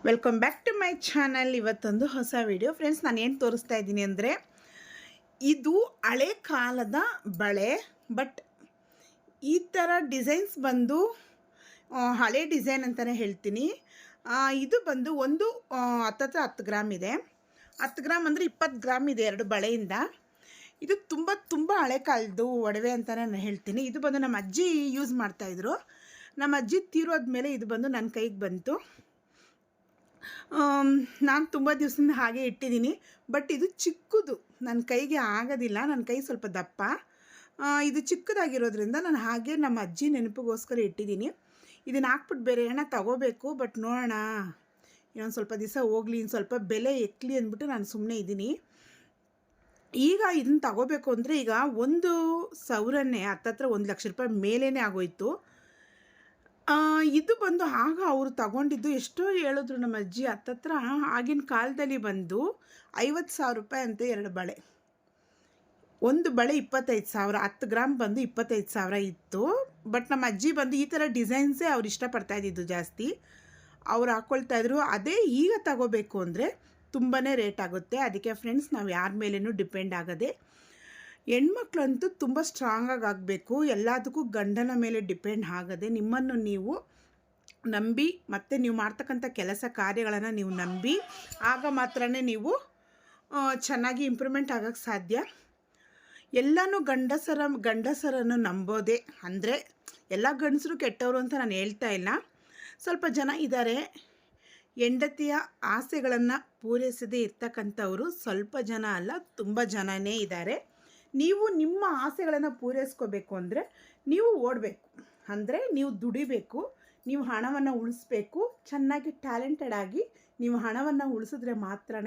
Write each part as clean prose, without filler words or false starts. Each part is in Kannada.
Welcome back to my channel. ಇವತ್ತೊಂದು ಹೊಸ ವಿಡಿಯೋ. ಫ್ರೆಂಡ್ಸ್, ನಾನು ಏನು ತೋರಿಸ್ತಾ ಇದ್ದೀನಿ ಅಂದರೆ, ಇದು ಹಳೆ ಕಾಲದ ಬಳೆ. ಬಟ್ ಈ ಥರ ಡಿಸೈನ್ಸ್ ಬಂದು ಹಳೆ ಡಿಸೈನ್ ಅಂತಲೇ ಹೇಳ್ತೀನಿ. ಇದು ಬಂದು ಒಂದು ಹತ್ತತ್ರ 10 ಗ್ರಾಮ್ ಇದೆ. 10 ಗ್ರಾಮ್ ಅಂದರೆ 20 ಗ್ರಾಮ್ ಇದೆ ಎರಡು ಬಳೆಯಿಂದ. ಇದು ತುಂಬ ಹಳೆ ಕಾಲದ್ದು ಒಡವೆ ಅಂತಲೇ ನಾನು ಹೇಳ್ತೀನಿ. ಇದು ಬಂದು ನಮ್ಮ ಅಜ್ಜಿ ಯೂಸ್ ಮಾಡ್ತಾಯಿದ್ರು. ನಮ್ಮ ಅಜ್ಜಿ ತೀರೋದ್ಮೇಲೆ ಇದು ಬಂದು ನನ್ನ ಕೈಗೆ ಬಂತು. ನಾನು ತುಂಬ ದಿವಸದಿಂದ ಹಾಗೆ ಇಟ್ಟಿದ್ದೀನಿ. ಬಟ್ ಇದು ಚಿಕ್ಕದು, ನನ್ನ ಕೈಗೆ ಆಗೋದಿಲ್ಲ. ನನ್ನ ಕೈ ಸ್ವಲ್ಪ ದಪ್ಪ. ಇದು ಚಿಕ್ಕದಾಗಿರೋದ್ರಿಂದ ನಾನು ಹಾಗೆ ನಮ್ಮ ಅಜ್ಜಿ ನೆನಪಿಗೋಸ್ಕರ ಇಟ್ಟಿದ್ದೀನಿ. ಇದನ್ನು ಹಾಕ್ಬಿಟ್ಟು ಬೇರೆ ಹಣ ತಗೋಬೇಕು. ಬಟ್ ನೋಡೋಣ, ಇನ್ನೊಂದು ಸ್ವಲ್ಪ ದಿವಸ ಹೋಗಲಿ, ಇನ್ನು ಸ್ವಲ್ಪ ಬೆಲೆ ಎಕ್ಕಲಿ ಅಂದ್ಬಿಟ್ಟು ನಾನು ಸುಮ್ಮನೆ ಇದ್ದೀನಿ. ಈಗ ಇದನ್ನು ತಗೋಬೇಕು ಅಂದರೆ ಈಗ 1,000ನೇ ಹತ್ತತ್ರ 1 ಲಕ್ಷ ರೂಪಾಯಿ ಮೇಲೇ ಆಗೋಯ್ತು. ಇದು ಬಂದು ಆಗ ಅವರು ತಗೊಂಡಿದ್ದು ಎಷ್ಟೋ ಹೇಳಿದ್ರು ನಮ್ಮ ಅಜ್ಜಿ. ಹತ್ತತ್ರ ಆಗಿನ ಕಾಲದಲ್ಲಿ ಬಂದು 50,000 ರೂಪಾಯಿ ಅಂತ ಎರಡು ಬಳೆ. ಒಂದು ಬಳೆ 25,000, 10 ಗ್ರಾಮ್ ಬಂದು 25,000 ಇತ್ತು. ಬಟ್ ನಮ್ಮ ಅಜ್ಜಿ ಬಂದು ಈ ಥರ ಡಿಸೈನ್ಸೇ ಅವ್ರು ಇಷ್ಟಪಡ್ತಾ ಇದ್ದಿದ್ದು ಜಾಸ್ತಿ. ಅವ್ರು ಹಾಕ್ಕೊಳ್ತಾಯಿದ್ರು. ಅದೇ ಈಗ ತಗೋಬೇಕು ಅಂದರೆ ತುಂಬಾ ರೇಟ್ ಆಗುತ್ತೆ. ಅದಕ್ಕೆ ಫ್ರೆಂಡ್ಸ್, ನಾವು ಯಾರ ಮೇಲೇನೂ ಡಿಪೆಂಡ್ ಆಗದೆ. ಹೆಣ್ಮಕ್ಳಂತೂ ತುಂಬ ಸ್ಟ್ರಾಂಗಾಗಿ ಆಗಬೇಕು. ಎಲ್ಲದಕ್ಕೂ ಗಂಡನ ಮೇಲೆ ಡಿಪೆಂಡ್ ಆಗದೆ ನಿಮ್ಮನ್ನು ನೀವು ನಂಬಿ, ಮತ್ತು ನೀವು ಮಾಡ್ತಕ್ಕಂಥ ಕೆಲಸ ಕಾರ್ಯಗಳನ್ನು ನೀವು ನಂಬಿ, ಆಗ ಮಾತ್ರನೇ ನೀವು ಚೆನ್ನಾಗಿ ಇಂಪ್ರೂವ್ಮೆಂಟ್ ಆಗೋಕ್ಕೆ ಸಾಧ್ಯ. ಎಲ್ಲನೂ ಗಂಡಸರನ್ನು ನಂಬೋದೆ. ಅಂದರೆ ಎಲ್ಲ ಗಂಡಸರು ಕೆಟ್ಟವರು ಅಂತ ನಾನು ಹೇಳ್ತಾ ಇಲ್ಲ. ಸ್ವಲ್ಪ ಜನ ಇದ್ದಾರೆ, ಹೆಂಡತಿಯ ಆಸೆಗಳನ್ನು ಪೂರೈಸದೇ ಇರ್ತಕ್ಕಂಥವರು. ಸ್ವಲ್ಪ ಜನ ಅಲ್ಲ, ತುಂಬ ಜನನೇ ಇದ್ದಾರೆ. ನೀವು ನಿಮ್ಮ ಆಸೆಗಳನ್ನು ಪೂರೈಸ್ಕೋಬೇಕು ಅಂದರೆ ನೀವು ಓಡಬೇಕು. ಅಂದರೆ ನೀವು ದುಡಿಬೇಕು, ನೀವು ಹಣವನ್ನು ಉಳಿಸ್ಬೇಕು. ಚೆನ್ನಾಗಿ ಟ್ಯಾಲೆಂಟೆಡ್ ಆಗಿ ನೀವು ಹಣವನ್ನು ಉಳಿಸಿದ್ರೆ ಮಾತ್ರ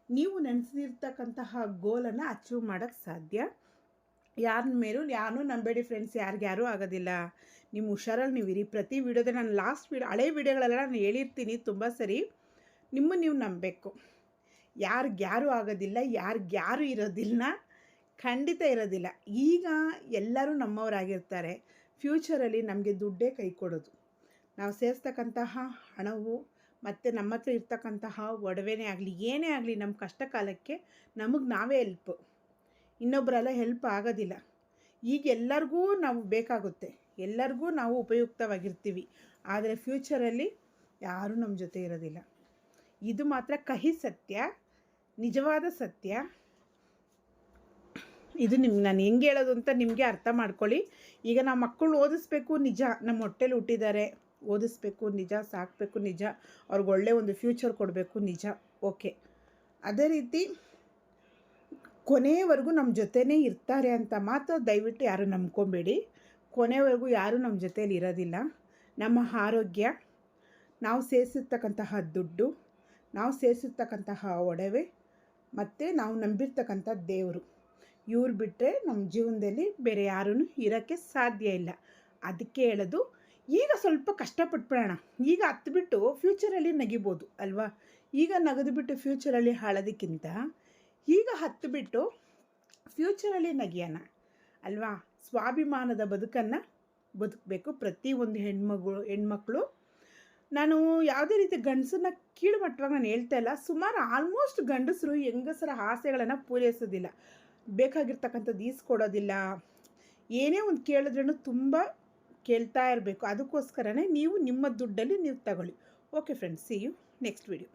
ನೀವು ನೆನೆಸಿರ್ತಕ್ಕಂತಹ ಗೋಲನ್ನು ಅಚೀವ್ ಮಾಡೋಕ್ಕೆ ಸಾಧ್ಯ. ಯಾರ ಮೇಲೂ ಯಾರೂ ನಂಬೇಡಿ ಫ್ರೆಂಡ್ಸ್, ಯಾರಿಗ್ಯಾರೂ ಆಗೋದಿಲ್ಲ. ನಿಮ್ಮ ಹುಷಾರಲ್ಲಿ ನೀವು ಇರಿ. ಪ್ರತಿ ವಿಡಿಯೋದಲ್ಲಿ ನಾನು ಹಳೆ ವಿಡಿಯೋಗಳೆಲ್ಲ ನಾನು ಹೇಳಿರ್ತೀನಿ ತುಂಬ ಸರಿ. ನೀವು ನಂಬಬೇಕು. ಯಾರಿಗ್ಯಾರೂ ಆಗೋದಿಲ್ಲ, ಯಾರಿಗ್ಯಾರೂ ಇರೋದಿಲ್ಲ, ಖಂಡಿತ ಇರೋದಿಲ್ಲ. ಈಗ ಎಲ್ಲರೂ ನಮ್ಮವರಾಗಿರ್ತಾರೆ. ಫ್ಯೂಚರಲ್ಲಿ ನಮಗೆ ದುಡ್ಡೇ ಕೈ ಕೊಡೋದು. ನಾವು ಸೇರಿಸ್ತಕ್ಕಂತಹ ಹಣವು ಮತ್ತು ನಮ್ಮ ಹತ್ರ ಇರ್ತಕ್ಕಂತಹ ಒಡವೆನೇ ಆಗಲಿ, ಏನೇ ಆಗಲಿ, ನಮ್ಮ ಕಷ್ಟ ಕಾಲಕ್ಕೆ ನಮಗೆ ನಾವೇ ಹೆಲ್ಪು. ಇನ್ನೊಬ್ಬರೆಲ್ಲ ಹೆಲ್ಪ್ ಆಗೋದಿಲ್ಲ. ಈಗ ಎಲ್ಲರಿಗೂ ನಾವು ಬೇಕಾಗುತ್ತೆ, ಎಲ್ಲರಿಗೂ ನಾವು ಉಪಯುಕ್ತವಾಗಿರ್ತೀವಿ. ಆದರೆ ಫ್ಯೂಚರಲ್ಲಿ ಯಾರೂ ನಮ್ಮ ಜೊತೆ ಇರೋದಿಲ್ಲ. ಇದು ಮಾತ್ರ ಕಹಿ ಸತ್ಯ, ನಿಜವಾದ ಸತ್ಯ. ಇದು ನಾನು ಹೆಂಗೆ ಹೇಳೋದು ಅಂತ ನಿಮಗೆ ಅರ್ಥ ಮಾಡ್ಕೊಳ್ಳಿ. ಈಗ ನಾವು ಮಕ್ಕಳು ಓದಿಸ್ಬೇಕು, ನಿಜ. ನಮ್ಮ ಹೊಟ್ಟೆಲಿ ಹುಟ್ಟಿದ್ದಾರೆ, ಓದಿಸ್ಬೇಕು ನಿಜ, ಸಾಕಬೇಕು ನಿಜ, ಅವ್ರಿಗೆ ಒಳ್ಳೆ ಒಂದು ಫ್ಯೂಚರ್ ಕೊಡಬೇಕು ನಿಜ, ಓಕೆ. ಅದೇ ರೀತಿ ಕೊನೆಯವರೆಗೂ ನಮ್ಮ ಜೊತೆನೇ ಇರ್ತಾರೆ ಅಂತ ಮಾತ್ರ ದಯವಿಟ್ಟು ಯಾರು ನಂಬ್ಕೊಬೇಡಿ. ಕೊನೆವರೆಗೂ ಯಾರೂ ನಮ್ಮ ಜೊತೇಲಿ ಇರೋದಿಲ್ಲ. ನಮ್ಮ ಆರೋಗ್ಯ, ನಾವು ಸೇರಿಸಿರ್ತಕ್ಕಂತಹ ದುಡ್ಡು, ನಾವು ಸೇರಿಸಿರ್ತಕ್ಕಂತಹ ಒಡವೆ, ಮತ್ತು ನಾವು ನಂಬಿರ್ತಕ್ಕಂಥ ದೇವರು, ಇವ್ರು ಬಿಟ್ಟರೆ ನಮ್ಮ ಜೀವನದಲ್ಲಿ ಬೇರೆ ಯಾರೂ ಇರೋಕ್ಕೆ ಸಾಧ್ಯ ಇಲ್ಲ. ಅದಕ್ಕೆ ಹೇಳೋದು, ಈಗ ಸ್ವಲ್ಪ ಕಷ್ಟಪಟ್ಬಿಡೋಣ. ಈಗ ಹತ್ಬಿಟ್ಟು ಫ್ಯೂಚರಲ್ಲಿ ನಗಿಬೋದು ಅಲ್ವಾ? ಈಗ ನಗದುಬಿಟ್ಟು ಫ್ಯೂಚರಲ್ಲಿ ಹಾಳೋದಕ್ಕಿಂತ ಈಗ ಹತ್ಬಿಟ್ಟು ಫ್ಯೂಚರಲ್ಲಿ ನಗಿಯೋಣ ಅಲ್ವಾ? ಸ್ವಾಭಿಮಾನದ ಬದುಕನ್ನು ಬದುಕಬೇಕು ಪ್ರತಿಯೊಂದು ಹೆಣ್ಮಕ್ಳು. ನಾನು ಯಾವುದೇ ರೀತಿ ಗಂಡಸನ್ನ ಕೀಳುಮಟ್ಟವಾಗಿ ನಾನು ಹೇಳ್ತಾ ಇಲ್ಲ. ಸುಮಾರು ಆಲ್ಮೋಸ್ಟ್ ಗಂಡಸರು ಹೆಂಗಸರ ಆಸೆಗಳನ್ನು ಪೂರೈಸೋದಿಲ್ಲ, ಬೇಕಾಗಿರ್ತಕ್ಕಂಥದ್ದು ಈಸ್ಕೊಡೋದಿಲ್ಲ. ಏನೇ ಒಂದು ಕೇಳಿದ್ರೂ ತುಂಬ ಕೇಳ್ತಾ ಇರಬೇಕು. ಅದಕ್ಕೋಸ್ಕರನೇ ನೀವು ನಿಮ್ಮ ದುಡ್ಡಲ್ಲಿ ನೀವು ತಗೊಳ್ಳಿ. Okay friends, see you next video.